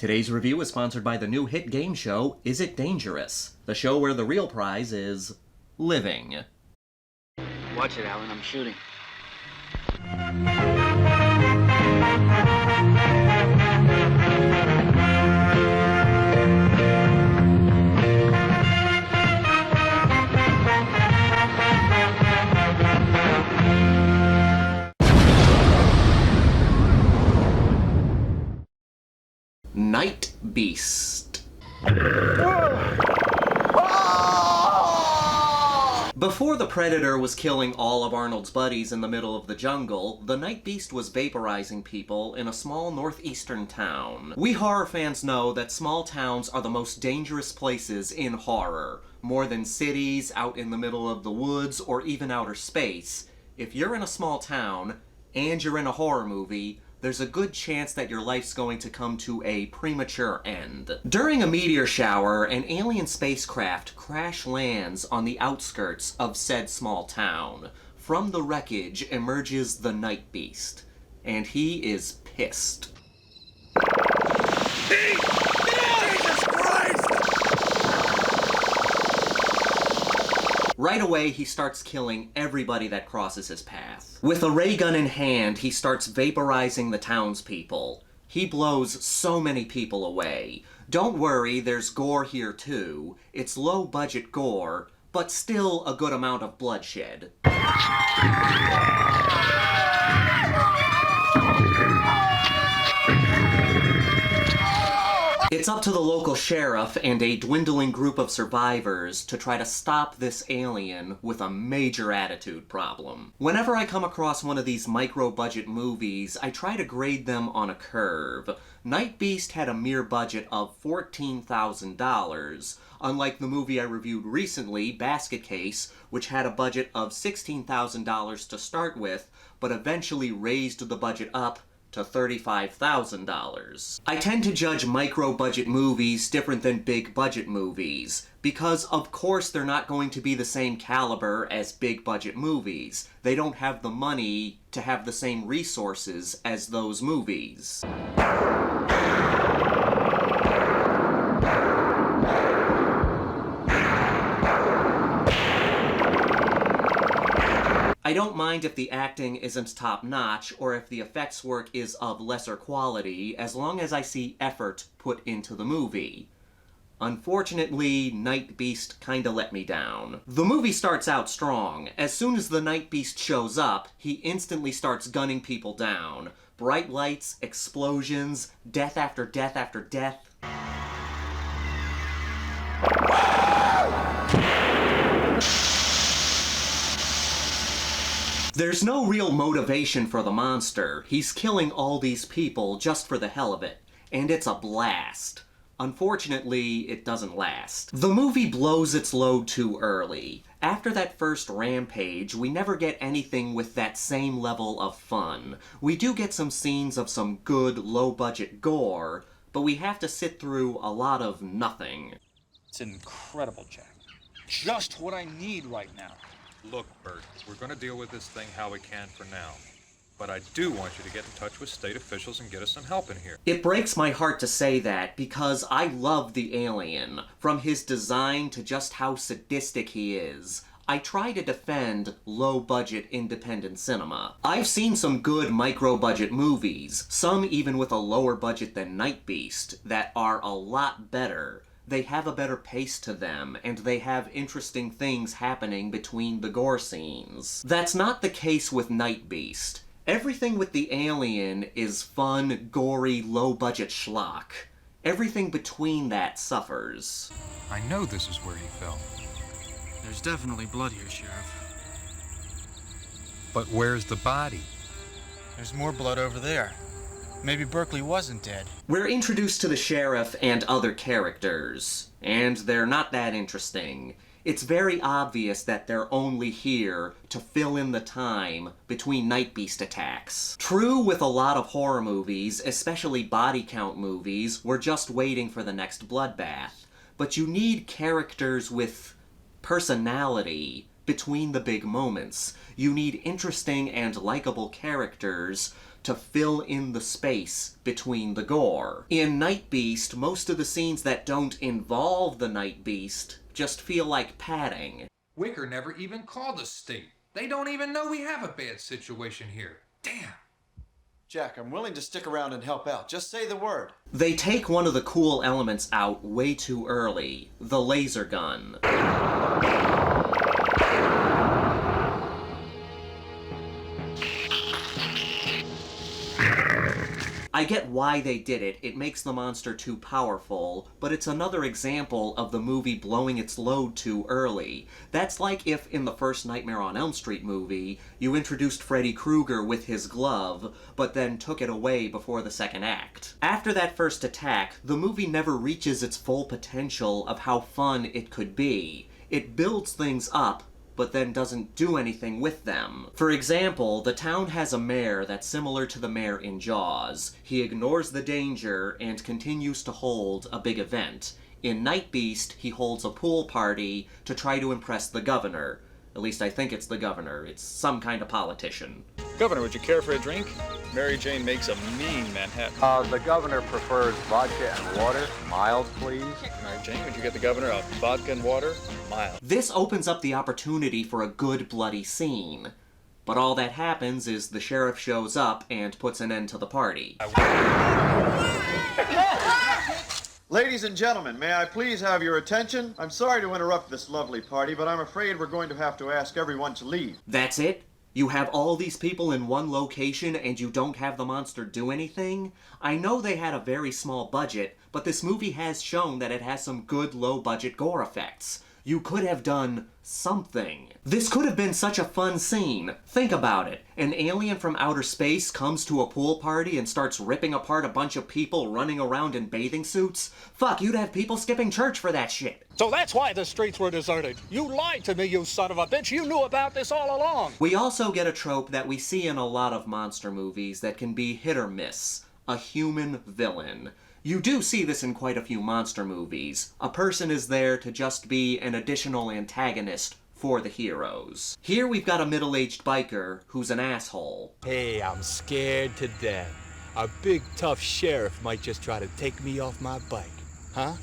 Today's review is sponsored by the new hit game show, Is It Dangerous? The show where the real prize is living. Watch it, Alan. I'm shooting. Nightbeast. Before the Predator was killing all of Arnold's buddies in the middle of the jungle, the Nightbeast was vaporizing people in a small northeastern town. We horror fans know that small towns are the most dangerous places in horror. More than cities, out in the middle of the woods, or even outer space. If you're in a small town, and you're in a horror movie, there's a good chance that your life's going to come to a premature end. During a meteor shower, an alien spacecraft crash lands on the outskirts of said small town. From the wreckage emerges the Nightbeast, and he is pissed. Jesus Christ! Right away, he starts killing everybody that crosses his path. With a ray gun in hand, he starts vaporizing the townspeople. He blows so many people away. Don't worry, there's gore here too. It's low-budget gore, but still a good amount of bloodshed. It's up to the local sheriff and a dwindling group of survivors to try to stop this alien with a major attitude problem. Whenever I come across one of these micro-budget movies, I try to grade them on a curve. Nightbeast had a mere budget of $14,000, unlike the movie I reviewed recently, Basket Case, which had a budget of $16,000 to start with, but eventually raised the budget up to $35,000. I tend to judge micro-budget movies different than big-budget movies, because of course they're not going to be the same caliber as big-budget movies. They don't have the money to have the same resources as those movies. I don't mind if the acting isn't top-notch, or if the effects work is of lesser quality, as long as I see effort put into the movie. Unfortunately, Nightbeast kinda let me down. The movie starts out strong. As soon as the Nightbeast shows up, he instantly starts gunning people down. Bright lights, explosions, death after death after death. There's no real motivation for the monster. He's killing all these people just for the hell of it. And it's a blast. Unfortunately, it doesn't last. The movie blows its load too early. After that first rampage, we never get anything with that same level of fun. We do get some scenes of some good, low-budget gore, but we have to sit through a lot of nothing. It's incredible, Jack. Just what I need right now. Look, Bert, we're going to deal with this thing how we can for now. But I do want you to get in touch with state officials and get us some help in here. It breaks my heart to say that, because I love the alien. From his design to just how sadistic he is. I try to defend low-budget independent cinema. I've seen some good micro-budget movies, some even with a lower budget than Nightbeast, that are a lot better. They have a better pace to them, and they have interesting things happening between the gore scenes. That's not the case with Nightbeast. Everything with the alien is fun, gory, low-budget schlock. Everything between that suffers. I know this is where he fell. There's definitely blood here, Sheriff. But where's the body? There's more blood over there. Maybe Berkeley wasn't dead. We're introduced to the sheriff and other characters, and they're not that interesting. It's very obvious that they're only here to fill in the time between Nightbeast attacks. True with a lot of horror movies, especially body count movies, we're just waiting for the next bloodbath. But you need characters with personality between the big moments. You need interesting and likable characters to fill in the space between the gore. In Nightbeast, most of the scenes that don't involve the Nightbeast just feel like padding. Wicker never even called the state. They don't even know we have a bad situation here. Damn. Jack, I'm willing to stick around and help out. Just say the word. They take one of the cool elements out way too early, the laser gun. I get why they did it, it makes the monster too powerful, but it's another example of the movie blowing its load too early. That's like if in the first Nightmare on Elm Street movie, you introduced Freddy Krueger with his glove, but then took it away before the second act. After that first attack, the movie never reaches its full potential of how fun it could be. It builds things up, but then doesn't do anything with them. For example, the town has a mayor that's similar to the mayor in Jaws. He ignores the danger and continues to hold a big event. In Nightbeast, he holds a pool party to try to impress the governor. At least I think it's the governor. It's some kind of politician. Governor, would you care for a drink? Mary Jane makes a mean Manhattan. The governor prefers vodka and water. Mild, please. Mary Jane, would you get the governor a vodka and water? Mild. This opens up the opportunity for a good bloody scene. But all that happens is the sheriff shows up and puts an end to the party. Ladies and gentlemen, may I please have your attention? I'm sorry to interrupt this lovely party, but I'm afraid we're going to have to ask everyone to leave. That's it? You have all these people in one location and you don't have the monster do anything? I know they had a very small budget, but this movie has shown that it has some good low-budget gore effects. You could have done something. This could have been such a fun scene. Think about it. An alien from outer space comes to a pool party and starts ripping apart a bunch of people running around in bathing suits. Fuck, you'd have people skipping church for that shit. So that's why the streets were deserted. You lied to me, you son of a bitch. You knew about this all along. We also get a trope that we see in a lot of monster movies that can be hit or miss. A human villain. You do see this in quite a few monster movies. A person is there to just be an additional antagonist for the heroes. Here we've got a middle-aged biker who's an asshole. Hey, I'm scared to death. A big tough sheriff might just try to take me off my bike. Huh?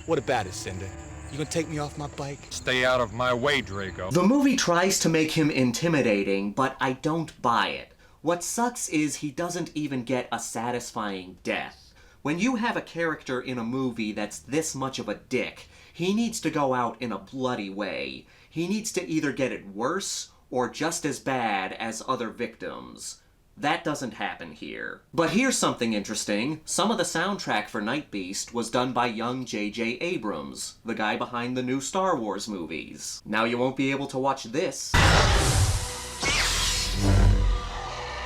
What about it, Cinder? You gonna take me off my bike? Stay out of my way, Draco. The movie tries to make him intimidating, but I don't buy it. What sucks is he doesn't even get a satisfying death. When you have a character in a movie that's this much of a dick, he needs to go out in a bloody way. He needs to either get it worse or just as bad as other victims. That doesn't happen here. But here's something interesting. Some of the soundtrack for Nightbeast was done by young J.J. Abrams, the guy behind the new Star Wars movies. Now you won't be able to watch this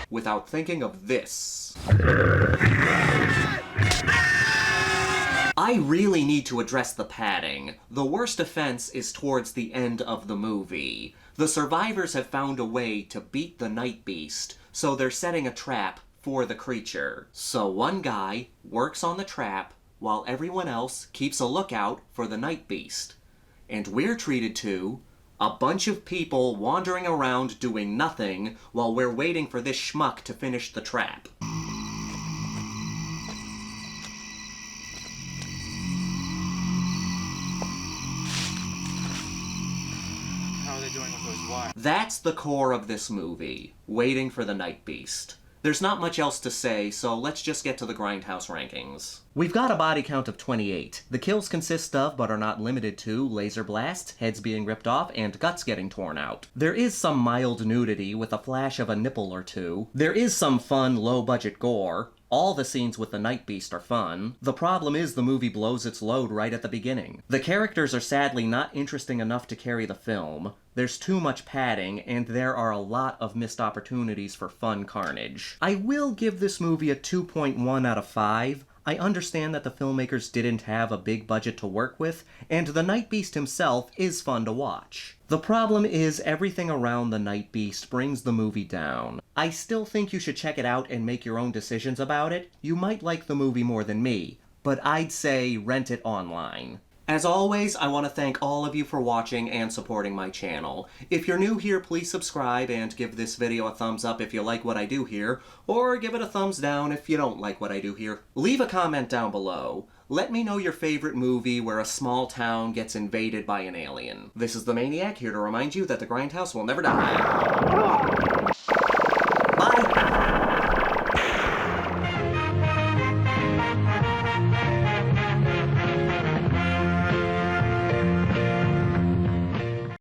without thinking of this. I really need to address the padding. The worst offense is towards the end of the movie. The survivors have found a way to beat the Nightbeast, so they're setting a trap for the creature. So one guy works on the trap while everyone else keeps a lookout for the Nightbeast. And we're treated to a bunch of people wandering around doing nothing while we're waiting for this schmuck to finish the trap. That's the core of this movie, waiting for the Nightbeast. There's not much else to say, so let's just get to the Grindhouse rankings. We've got a body count of 28. The kills consist of, but are not limited to, laser blasts, heads being ripped off, and guts getting torn out. There is some mild nudity with a flash of a nipple or two. There is some fun, low-budget gore. All the scenes with the Nightbeast are fun. The problem is the movie blows its load right at the beginning. The characters are sadly not interesting enough to carry the film. There's too much padding, and there are a lot of missed opportunities for fun carnage. I will give this movie a 2.1 out of 5. I understand that the filmmakers didn't have a big budget to work with, and the Nightbeast himself is fun to watch. The problem is everything around the Nightbeast brings the movie down. I still think you should check it out and make your own decisions about it. You might like the movie more than me, but I'd say rent it online. As always, I want to thank all of you for watching and supporting my channel. If you're new here, please subscribe and give this video a thumbs up if you like what I do here, or give it a thumbs down if you don't like what I do here. Leave a comment down below. Let me know your favorite movie where a small town gets invaded by an alien. This is the Maniac, here to remind you that the Grindhouse will never die.